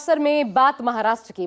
अवसर में बात महाराष्ट्र की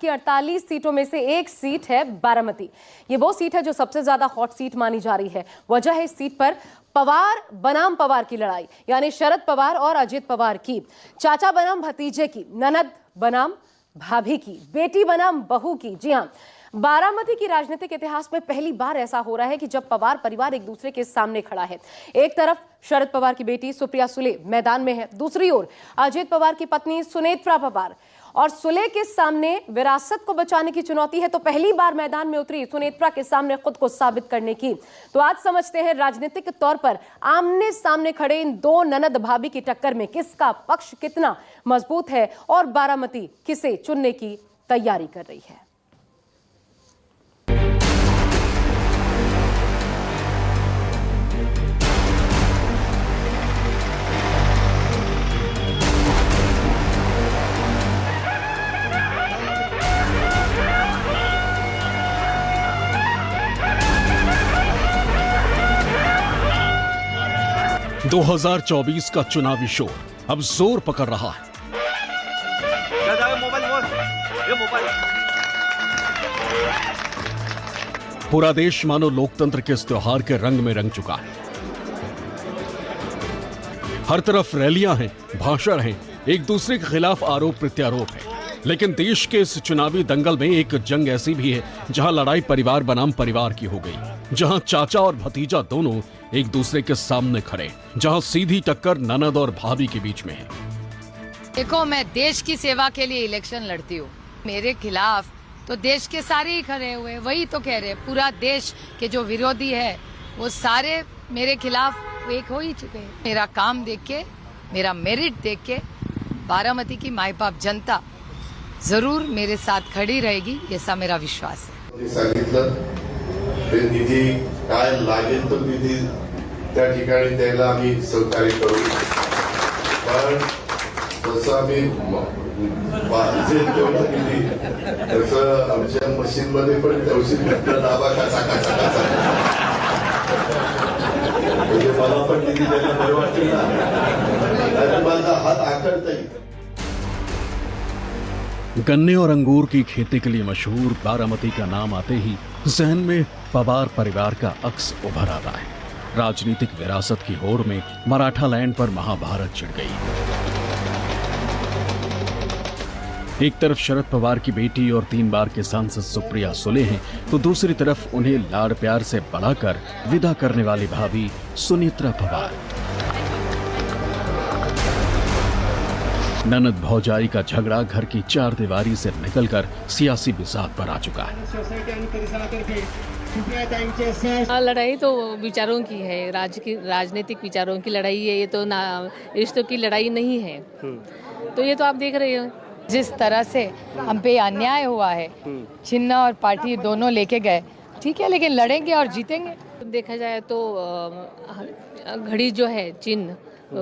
48 सीटों में से एक सीट है बारामती। ये वो सीट है जो सबसे ज्यादा हॉट सीट मानी जा रही है। वजह है इस सीट पर पवार बनाम पवार की लड़ाई, यानी शरद पवार और अजित पवार की, चाचा बनाम भतीजे की, ननद बनाम भाभी की, बेटी बनाम बहू की। जी हां, बारामती की राजनीतिक इतिहास में पहली बार ऐसा हो रहा है कि जब पवार परिवार एक दूसरे के सामने खड़ा है। एक तरफ शरद पवार की बेटी सुप्रिया सुले मैदान में है, दूसरी ओर अजित पवार की पत्नी सुनेत्रा पवार। और सुले के सामने विरासत को बचाने की चुनौती है, तो पहली बार मैदान में उतरी सुनेत्रा के सामने खुद को साबित करने की। तो आज समझते हैं राजनीतिक तौर पर आमने सामने खड़े इन दो ननद भाभी की टक्कर में किसका पक्ष कितना मजबूत है और बारामती किसे चुनने की तैयारी कर रही है। 2024 का चुनावी शोर अब जोर पकड़ रहा है। पूरा देश मानो लोकतंत्र के इस त्योहार के रंग में रंग चुका है। हर तरफ रैलियां हैं, भाषण हैं, एक दूसरे के खिलाफ आरोप प्रत्यारोप है। लेकिन देश के इस चुनावी दंगल में एक जंग ऐसी भी है जहां लड़ाई परिवार बनाम परिवार की हो गई, जहां चाचा और भतीजा दोनों एक दूसरे के सामने खड़े, जहां सीधी टक्कर ननद और भाभी के बीच में है। देखो, मैं देश की सेवा के लिए इलेक्शन लड़ती हूँ। मेरे खिलाफ तो देश के सारे ही खड़े हुए, वही तो कह रहे, पूरा देश के जो विरोधी है वो सारे मेरे खिलाफ एक हो ही चुके हैं। मेरा काम देख के, मेरा मेरिट देख के बारामती की माई बाप जनता जरूर मेरे साथ खड़ी रहेगी, ऐसा मेरा विश्वास है। सांगितलं ते निधी काय लागेल तो निधी त्या ठिकाणी द्यायला आम्ही सहकार्य करू, पण जसं आम्ही जे तेवढं निधी तसं आमच्या मशीनमध्ये पण तेवढी घटना दाबा कसा कसा कसा म्हणजे मला पण निधी द्यायला बरं वाटेल ना, माझा हात आखडता येईल। गन्ने और अंगूर की खेती के लिए मशहूर बारामती का नाम आते ही जहन में पवार परिवार का अक्स उभर आता है। राजनीतिक विरासत की होड़ में मराठा लैंड पर महाभारत छिड़ गई। एक तरफ शरद पवार की बेटी और 3 बार के सांसद सुप्रिया सुले हैं, तो दूसरी तरफ उन्हें लाड़ प्यार से बढ़ाकर विदा करने वाली भाभी सुनेत्रा पवार। ननद भौजाई का झगड़ा घर की 4 दीवारी से निकलकर सियासी बिसात पर आ चुका है। लड़ाई तो विचारों की है, राजनीतिक विचारों की लड़ाई है, ये तो ना रिश्तों की लड़ाई नहीं है। तो ये तो आप देख रहे हो जिस तरह से हम पे अन्याय हुआ है, चिन्ह और पार्टी दोनों लेके गए, ठीक है, लेकिन लड़ेंगे और जीतेंगे। देखा जाए तो घड़ी जो है चिन्ह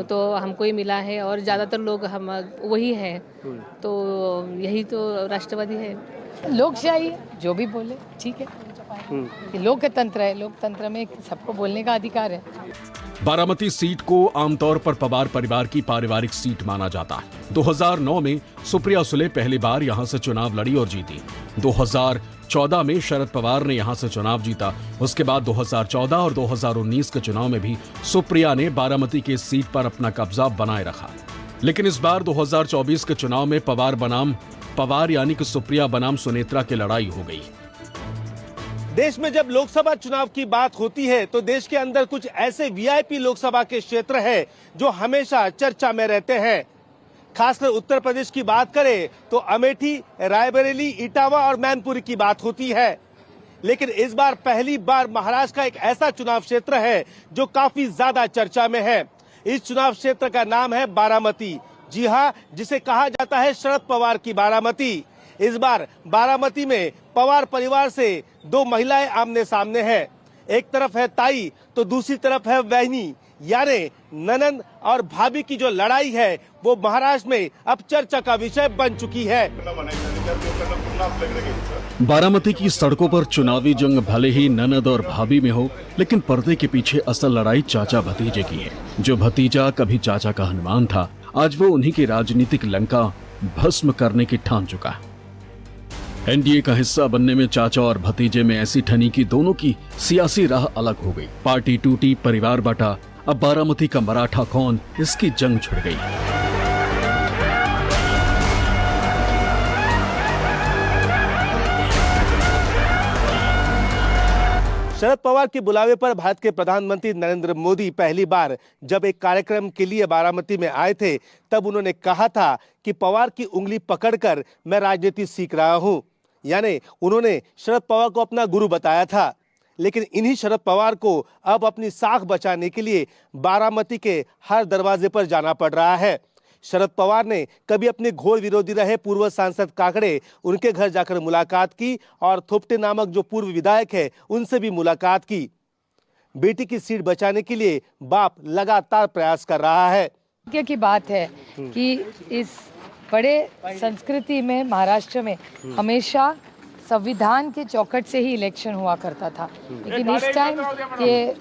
तो हमको ही मिला है और ज्यादातर लोग हम वही हैं, तो यही तो राष्ट्रवादी है। लोकशाही है, जो भी बोले ठीक है, लोकतंत्र है, लोकतंत्र में सबको बोलने का अधिकार है। बारामती सीट को आमतौर पर पवार परिवार की पारिवारिक सीट माना जाता है। 2009 में सुप्रिया सुले पहली बार यहां से चुनाव लड़ी और जीती। 2014 में शरद पवार ने यहां से चुनाव जीता। उसके बाद 2014 और 2019 के चुनाव में भी सुप्रिया ने बारामती की सीट पर अपना कब्जा बनाए रखा। लेकिन इस बार 2024 के चुनाव में पवार बनाम पवार यानी कि सुप्रिया बनाम सुनेत्रा की लड़ाई हो गई। देश में जब लोकसभा चुनाव की बात होती है तो देश के अंदर कुछ ऐसे वीआईपी लोकसभा के क्षेत्र हैं जो हमेशा चर्चा में रहते हैं। खासकर उत्तर प्रदेश की बात करें तो अमेठी, रायबरेली, इटावा और मैनपुरी की बात होती है। लेकिन इस बार पहली बार महाराष्ट्र का एक ऐसा चुनाव क्षेत्र है जो काफी ज्यादा चर्चा में है। इस चुनाव क्षेत्र का नाम है बारामती। जी हाँ, जिसे कहा जाता है शरद पवार की बारामती। इस बार बारामती में पवार परिवार से 2 महिलाएं आमने सामने हैं। एक तरफ है ताई तो दूसरी तरफ है बहनी, यानी ननद और भाभी की जो लड़ाई है वो महाराष्ट्र में अब चर्चा का विषय बन चुकी है। बारामती की सड़कों पर चुनावी जंग भले ही ननद और भाभी में हो, लेकिन पर्दे के पीछे असल लड़ाई चाचा भतीजे की है। जो भतीजा कभी चाचा का हनुमान था, आज वो उन्हीं की राजनीतिक लंका भस्म करने की ठान चुका है। एनडीए का हिस्सा बनने में चाचा और भतीजे में ऐसी ठनी की दोनों की सियासी राह अलग हो गई। पार्टी टूटी, परिवार बटा, अब बारामती का मराठा कौन, इसकी जंग छिड़ गई। शरद पवार के बुलावे पर भारत के प्रधानमंत्री नरेंद्र मोदी पहली बार जब एक कार्यक्रम के लिए बारामती में आए थे, तब उन्होंने कहा था कि पवार की उंगली पकड़कर मैं राजनीति सीख रहा हूं। यानी उन्होंने शरद पवार को अपना गुरु बताया था। लेकिन इन्हीं शरद पवार को अब अपनी साख बचाने के लिए बारामती के हर दरवाजे पर जाना पड़ रहा है। शरद पवार ने कभी अपने घोर विरोधी रहे पूर्व सांसद काकड़े, उनके घर जाकर मुलाकात की और थोपटे नामक जो पूर्व विधायक है उनसे भी मुलाकात की। बेटी की सीट बचाने के लिए बाप लगातार प्रयास कर रहा है। भाग्य की बात है कि इस बड़े संस्कृति में महाराष्ट्र में हमेशा संविधान के चौखट से ही इलेक्शन हुआ करता था, लेकिन इस टाइम ये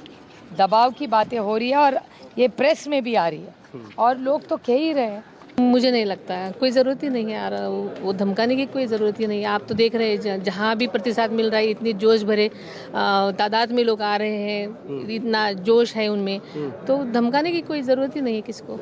दबाव की बातें हो रही है और ये प्रेस में भी आ रही है और लोग तो कह ही रहे हैं। मुझे नहीं लगता है, कोई ज़रूरत ही नहीं है यार, वो धमकाने की कोई ज़रूरत ही नहीं है। आप तो देख रहे हैं जहाँ भी प्रतिसाद मिल रहा है, इतनी जोश भरे तादाद में लोग आ रहे हैं, इतना जोश है उनमें, तो धमकाने की कोई ज़रूरत ही नहीं है किसको।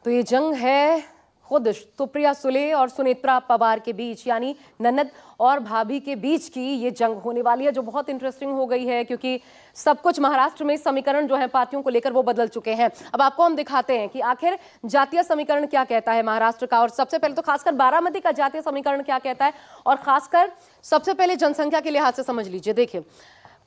तो ये जंग है खुद सुप्रिया सुले और सुनेत्रा पवार के बीच, यानी ननद और भाभी के बीच की ये जंग होने वाली है, जो बहुत इंटरेस्टिंग हो गई है क्योंकि सब कुछ महाराष्ट्र में समीकरण जो है पार्टियों को लेकर वो बदल चुके हैं। अब आपको हम दिखाते हैं कि आखिर जातीय समीकरण क्या कहता है महाराष्ट्र का, और सबसे पहले तो खासकर बारामती का जातीय समीकरण क्या कहता है, और खासकर सबसे पहले जनसंख्या के लिहाज से समझ लीजिए। देखिए,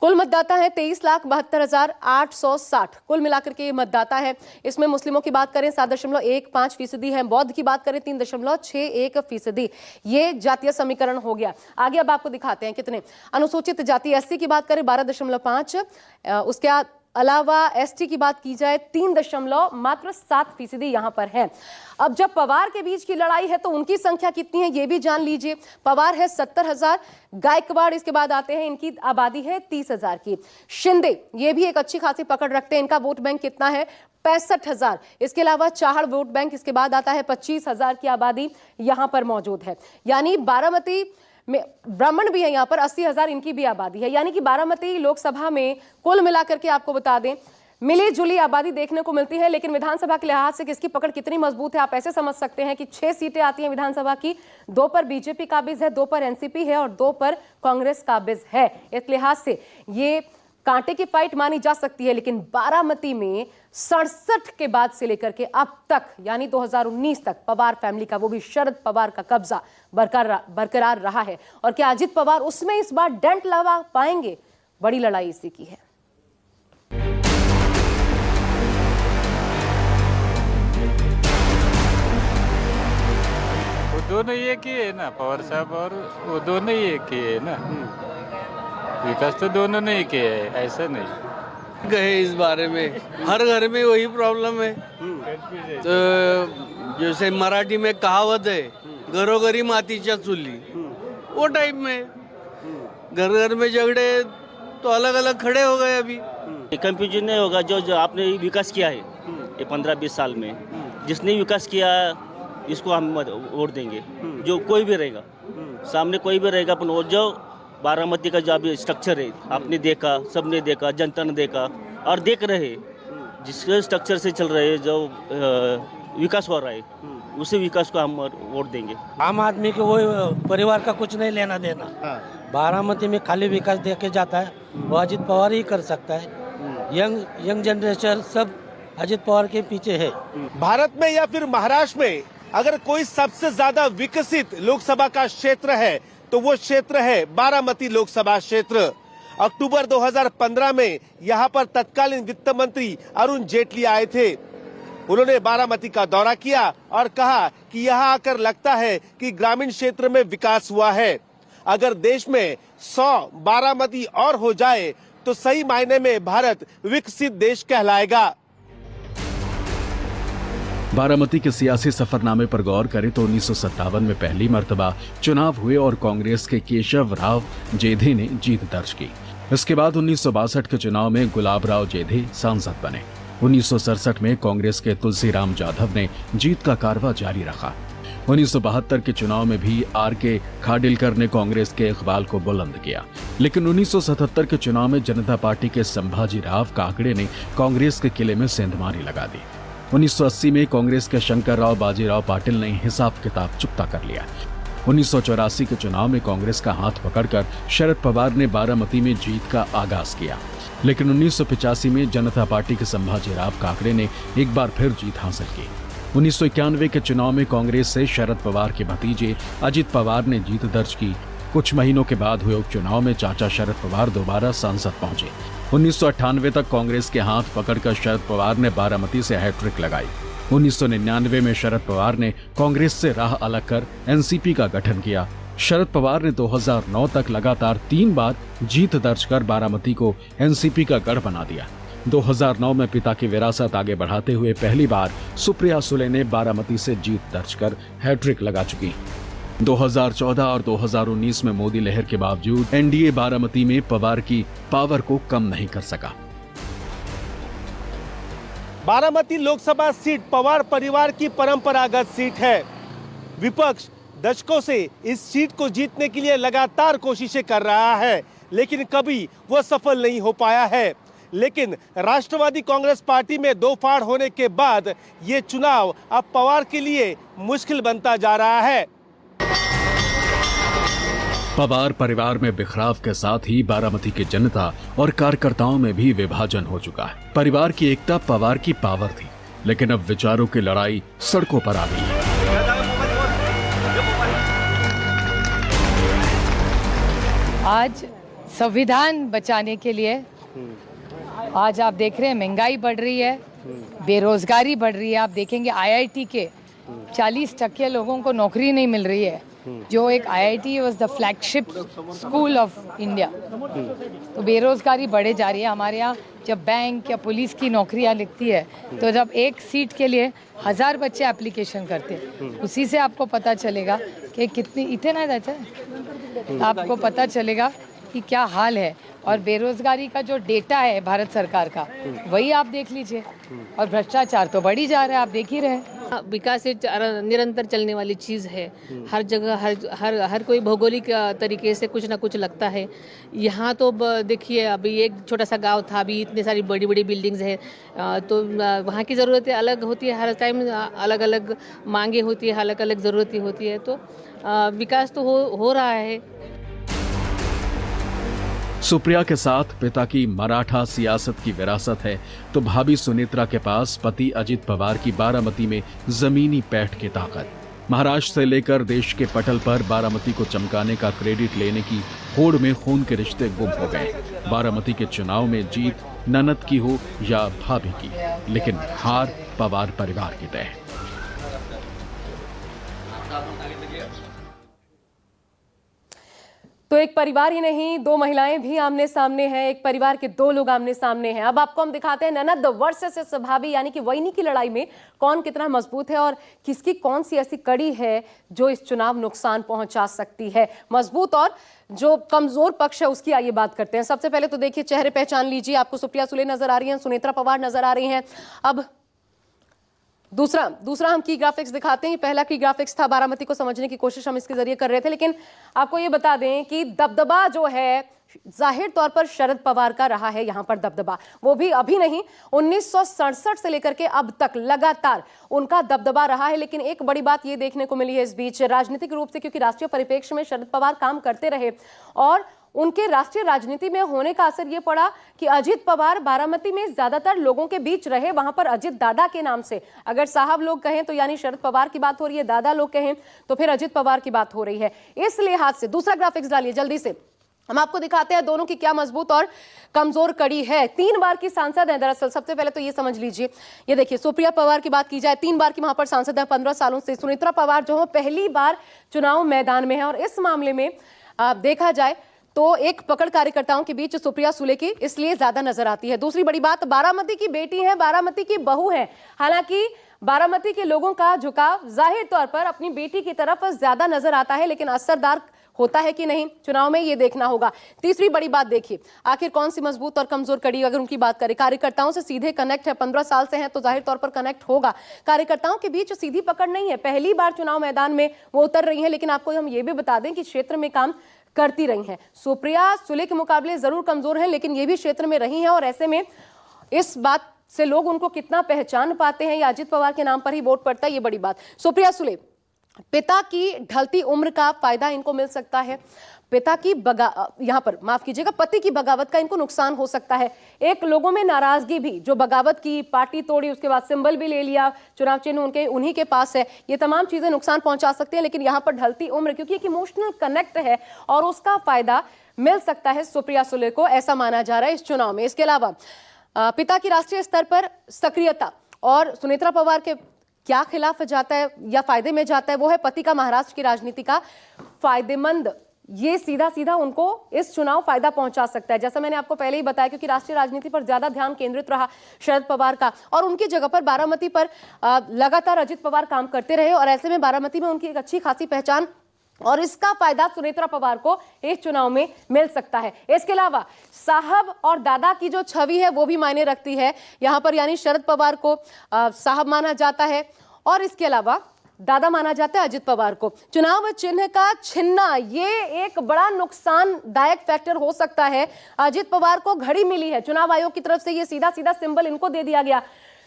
कुल मतदाता है 23,72,860, कुल मिलाकर के ये मतदाता है। इसमें मुस्लिमों की बात करें 7.15% है, बौद्ध की बात करें 3.61%। ये जातीय समीकरण हो गया। आगे अब आपको दिखाते हैं कितने। अनुसूचित जाति एससी की बात करें 12.5, उसके अलावा एसटी की बात की जाए 3.7% यहां पर है। अब जब पवार के बीच की लड़ाई है तो उनकी संख्या कितनी है ये भी जान लीजिए। पवार है 70,000, गायकवाड़ इसके बाद आते हैं, इनकी आबादी है 30,000 की। शिंदे ये भी एक अच्छी खासी पकड़ रखते हैं, इनका वोट बैंक कितना है 65,000। इसके अलावा चाहड़ वोट बैंक इसके बाद आता है 25,000 की आबादी यहां पर मौजूद है। यानी बारामती में ब्राह्मण भी है, यहाँ पर 80,000 इनकी भी आबादी है। यानी कि बारामती लोकसभा में कुल मिलाकर के आपको बता दें मिली जुली आबादी देखने को मिलती है। लेकिन विधानसभा के लिहाज से किसकी पकड़ कितनी मजबूत है आप ऐसे समझ सकते हैं कि 6 सीटें आती हैं विधानसभा की, 2 पर बीजेपी काबिज है, 2 पर एनसीपी है और 2 पर कांग्रेस काबिज है। इस लिहाज से ये कांटे की फाइट मानी जा सकती है। लेकिन बारामती में 67 के बाद से लेकर के अब तक यानी 2019 तक पवार फैमिली का, वो भी शरद पवार का कब्जा बरकरार रहा है। और क्या अजित पवार उसमें इस बार डेंट लगा पाएंगे? बड़ी लड़ाई इसी की है। वो दोनों ये किए है ना, पवार साहब और वो दोनों ये किए है ना, विकास तो दोनों ने ही किया है, ऐसा नहीं गए इस बारे में। हर घर में वही प्रॉब्लम है। तो जैसे मराठी में कहावत है, घरोघरी मातीच्या चुली, वो टाइप में घर घर में झगड़े तो अलग अलग खड़े हो गए। अभी कंफ्यूजन नहीं होगा। जो आपने विकास किया है ये 15-20 साल में, जिसने विकास किया इसको हम वोट देंगे। जो कोई भी रहेगा, सामने कोई भी रहेगा, अपन वो जो बारामती का जो अभी स्ट्रक्चर है आपने देखा, सबने देखा, जनता ने देखा और देख रहे, जिसके स्ट्रक्चर से चल रहे जो विकास हो रहा है, उसी विकास को हम वोट देंगे। आम आदमी के वो परिवार का कुछ नहीं लेना देना। बारामती में खाली विकास देके जाता है, वो अजित पवार ही कर सकता है। यंग जनरेशन सब अजित पवार के पीछे है। भारत में या फिर महाराष्ट्र में अगर कोई सबसे ज्यादा विकसित लोकसभा का क्षेत्र है तो वो क्षेत्र है बारामती लोकसभा क्षेत्र। अक्टूबर 2015 में यहाँ पर तत्कालीन वित्त मंत्री अरुण जेटली आए थे। उन्होंने बारामती का दौरा किया और कहा कि यहाँ आकर लगता है कि ग्रामीण क्षेत्र में विकास हुआ है। अगर देश में 100 बारामती और हो जाए तो सही मायने में भारत विकसित देश कहलाएगा। बारामती के सियासी सफरनामे पर गौर करें तो 1957 में पहली मर्तबा चुनाव हुए और कांग्रेस के केशव राव जेधे ने जीत दर्ज की। इसके बाद 1962 के चुनाव में गुलाब राव जेधे सांसद बने। 1967 में कांग्रेस के तुलसीराम जाधव ने जीत का कारवा जारी रखा। 1972 के चुनाव में भी आर.के. खाडिलकर ने कांग्रेस के इकबाल को बुलंद किया, लेकिन 1977 के चुनाव में जनता पार्टी के संभाजी राव काकड़े ने कांग्रेस के किले में सेंधमारी लगा दी। 1980 में कांग्रेस के शंकर राव बाजीराव पाटिल ने हिसाब किताब चुकता कर लिया। 1984 के चुनाव में कांग्रेस का हाथ पकड़कर शरद पवार ने बारामती में जीत का आगाज किया, लेकिन 1985 में जनता पार्टी के संभाजी राव काकड़े ने एक बार फिर जीत हासिल की। 1991 के चुनाव में कांग्रेस से शरद पवार के भतीजे अजित पवार ने जीत दर्ज की। कुछ महीनों के बाद हुए उपचुनाव में चाचा शरद पवार दोबारा सांसद पहुंचे। 1998 तक कांग्रेस के हाथ पकड़कर शरद पवार ने बारामती से हैट्रिक लगाई। 1999 में शरद पवार ने कांग्रेस से राह अलग कर एनसीपी का गठन किया। शरद पवार ने 2009 तक लगातार 3 बार जीत दर्ज कर बारामती को एनसीपी का गढ़ बना दिया। 2009 में पिता की विरासत आगे बढ़ाते हुए पहली बार सुप्रिया सुले ने बारामती से जीत दर्ज कर हैट्रिक लगा चुकी। 2014 और 2019 में मोदी लहर के बावजूद एनडीए बारामती में पवार की पावर को कम नहीं कर सका। बारामती लोकसभा सीट पवार परिवार की परंपरागत सीट है। विपक्ष दशकों से इस सीट को जीतने के लिए लगातार कोशिशें कर रहा है, लेकिन कभी वो सफल नहीं हो पाया है। लेकिन राष्ट्रवादी कांग्रेस पार्टी में दो फाड़ होने के बाद ये चुनाव अब पवार के लिए मुश्किल बनता जा रहा है। पवार परिवार में बिखराव के साथ ही बारामती की जनता और कार्यकर्ताओं में भी विभाजन हो चुका है। परिवार की एकता पवार की पावर थी, लेकिन अब विचारों की लड़ाई सड़कों पर आ गई है। आज संविधान बचाने के लिए आज आप देख रहे हैं महंगाई बढ़ रही है, बेरोजगारी बढ़ रही है। आप देखेंगे आईआईटी के 40% लोगों को नौकरी नहीं मिल रही है, जो एक IIT was the flagship school of India. तो बेरोजगारी बढ़े जा रही है। हमारे यहाँ जब बैंक या पुलिस की नौकरियाँ लिखती है तो जब एक सीट के लिए 1000 बच्चे एप्लीकेशन करते हैं, उसी से आपको पता चलेगा कि कितनी इतना रहता है, आपको पता चलेगा कि क्या हाल है। और बेरोजगारी का जो डेटा है भारत सरकार का, वही आप देख लीजिए। और भ्रष्टाचार तो बढ़ ही जा रहा है, आप देख ही रहे हैं। विकास एक निरंतर चलने वाली चीज़ है। हर जगह हर कोई भौगोलिक तरीके से कुछ ना कुछ लगता है। यहाँ तो देखिए अभी एक छोटा सा गांव था, अभी इतनी सारी बड़ी बड़ी बिल्डिंग्स है, तो वहाँ की ज़रूरतें अलग होती है। हर टाइम अलग अलग मांगे होती है, अलग अलग ज़रूरतें होती है। तो विकास तो हो रहा है। सुप्रिया के साथ पिता की मराठा सियासत की विरासत है, तो भाभी सुनेत्रा के पास पति अजित पवार की बारामती में जमीनी पैठ की ताकत। महाराष्ट्र से लेकर देश के पटल पर बारामती को चमकाने का क्रेडिट लेने की होड़ में खून के रिश्ते गुम हो गए। बारामती के चुनाव में जीत ननद की हो या भाभी की, लेकिन हार पवार परिवार की तय है। तो एक परिवार ही नहीं, दो महिलाएं भी आमने सामने हैं। एक परिवार के दो लोग आमने सामने हैं। अब आपको हम दिखाते हैं ननद वर्सेस भाभी, यानी कि वहीनी की लड़ाई में कौन कितना मजबूत है और किसकी कौन सी ऐसी कड़ी है जो इस चुनाव नुकसान पहुंचा सकती है। मजबूत और जो कमजोर पक्ष है उसकी आइए बात करते हैं। सबसे पहले तो देखिए, चेहरे पहचान लीजिए। आपको सुप्रिया सुले नजर आ रही हैं, सुनेत्रा पवार नजर आ रही हैं। अब दूसरा हम की ग्राफिक्स दिखाते हैं। पहला की ग्राफिक्स था, बारामती को समझने की कोशिश हम इसके जरिए कर रहे थे, लेकिन आपको ये बता दें कि दबदबा जो है जाहिर तौर पर शरद पवार का रहा है। यहां पर दबदबा वो भी अभी नहीं, 1967 से लेकर के अब तक लगातार उनका दबदबा रहा है। लेकिन एक बड़ी बात ये देखने को मिली है इस बीच, राजनीतिक रूप से, क्योंकि राष्ट्रीय परिप्रेक्ष्य में शरद पवार काम करते रहे और उनके राष्ट्रीय राजनीति में होने का असर यह पड़ा कि अजित पवार बारामती में ज्यादातर लोगों के बीच रहे। वहां पर अजित दादा के नाम से, अगर साहब लोग कहें तो यानी शरद पवार की बात हो रही है, दादा लोग कहें तो फिर अजित पवार की बात हो रही है। इस लिहाज से दूसरा ग्राफिक्स डालिए जल्दी से, हम आपको दिखाते हैं दोनों की क्या मजबूत और कमजोर कड़ी है। 3 बार की सांसद है दरअसल। सबसे पहले तो ये समझ लीजिए, ये देखिए सुप्रिया पवार की बात की जाए, 3 बार की वहां पर सांसद है 15 सालों से। सुनेत्रा पवार जो है पहली बार चुनाव मैदान में है और इस मामले में देखा जाए तो एक पकड़ कार्यकर्ताओं के बीच सुप्रिया सुले की इसलिए ज्यादा नजर आती है। दूसरी बड़ी बात, बारामती की बेटी है, बारामती की बहू है। हालांकि बारामती के लोगों का झुकाव जाहिर तौर पर अपनी बेटी की तरफ ज्यादा नजर आता है, लेकिन असरदार होता है कि नहीं चुनाव में, ये देखना होगा। तीसरी बड़ी बात देखिए, आखिर कौन सी मजबूत और कमजोर कड़ी, अगर उनकी बात करें, कार्यकर्ताओं से सीधे कनेक्ट है, 15 साल से हैं तो जाहिर तौर पर कनेक्ट होगा। कार्यकर्ताओं के बीच सीधी पकड़ नहीं है, पहली बार चुनाव मैदान में वो उतर रही हैं, लेकिन आपको हम ये भी बता दें कि क्षेत्र में काम करती रही हैं। सुप्रिया सुले के मुकाबले जरूर कमजोर है, लेकिन ये भी क्षेत्र में रही हैं, और ऐसे में इस बात से लोग उनको कितना पहचान पाते हैं या अजित पवार के नाम पर ही वोट पड़ता है, ये बड़ी बात। सुप्रिया सुले, पिता की ढलती उम्र का फायदा इनको मिल सकता है, पिता की यहाँ पर माफ कीजिएगा, पति की बगावत का इनको नुकसान हो सकता है। एक लोगों में नाराजगी भी, जो बगावत की, पार्टी तोड़ी, उसके बाद सिंबल भी ले लिया, चुनाव चिन्ह उन्हीं के पास है, ये तमाम चीजें नुकसान पहुंचा सकती हैं। लेकिन यहाँ पर ढलती उम्र, क्योंकि एक इमोशनल कनेक्ट है और उसका फायदा मिल सकता है सुप्रिया सुले को, ऐसा माना जा रहा है इस चुनाव में। इसके अलावा पिता की राष्ट्रीय स्तर पर सक्रियता, और सुनेत्रा पवार के क्या खिलाफ जाता है या फायदे में जाता है, वो है पति का महाराष्ट्र की राजनीति का फायदेमंद। ये सीधा सीधा उनको इस चुनाव फायदा पहुंचा सकता है, जैसा मैंने आपको पहले ही बताया, क्योंकि राष्ट्रीय राजनीति पर ज्यादा ध्यान केंद्रित रहा शरद पवार का, और उनकी जगह पर बारामती पर लगातार अजित पवार काम करते रहे, और ऐसे में बारामती में उनकी एक अच्छी खासी पहचान, और इसका फायदा सुनेत्रा पवार को इस चुनाव में मिल सकता है। इसके अलावा साहब और दादा की जो छवि है वो भी मायने रखती है यहाँ पर, यानी शरद पवार को साहब माना जाता है और इसके अलावा दादा माना जाता है अजित पवार को। चुनाव चिन्ह का छिनना, ये एक बड़ा नुकसानदायक फैक्टर हो सकता है। अजित पवार को घड़ी मिली है चुनाव आयोग की तरफ से, ये सीधा सीधा सिंबल इनको दे दिया गया।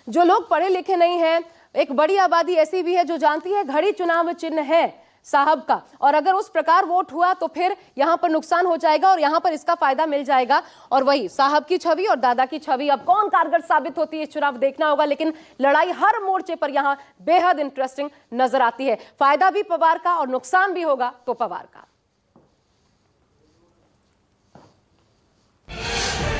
जो लोग पढ़े लिखे नहीं हैं, एक बड़ी आबादी ऐसी भी है जो जानती है घड़ी चुनाव चिन्ह है साहब का, और अगर उस प्रकार वोट हुआ तो फिर यहां पर नुकसान हो जाएगा और यहां पर इसका फायदा मिल जाएगा। और वही साहब की छवि और दादा की छवि अब कौन कारगर साबित होती है इस चुनाव देखना होगा, लेकिन लड़ाई हर मोर्चे पर यहां बेहद इंटरेस्टिंग नजर आती है। फायदा भी पवार का और नुकसान भी होगा तो पवार का।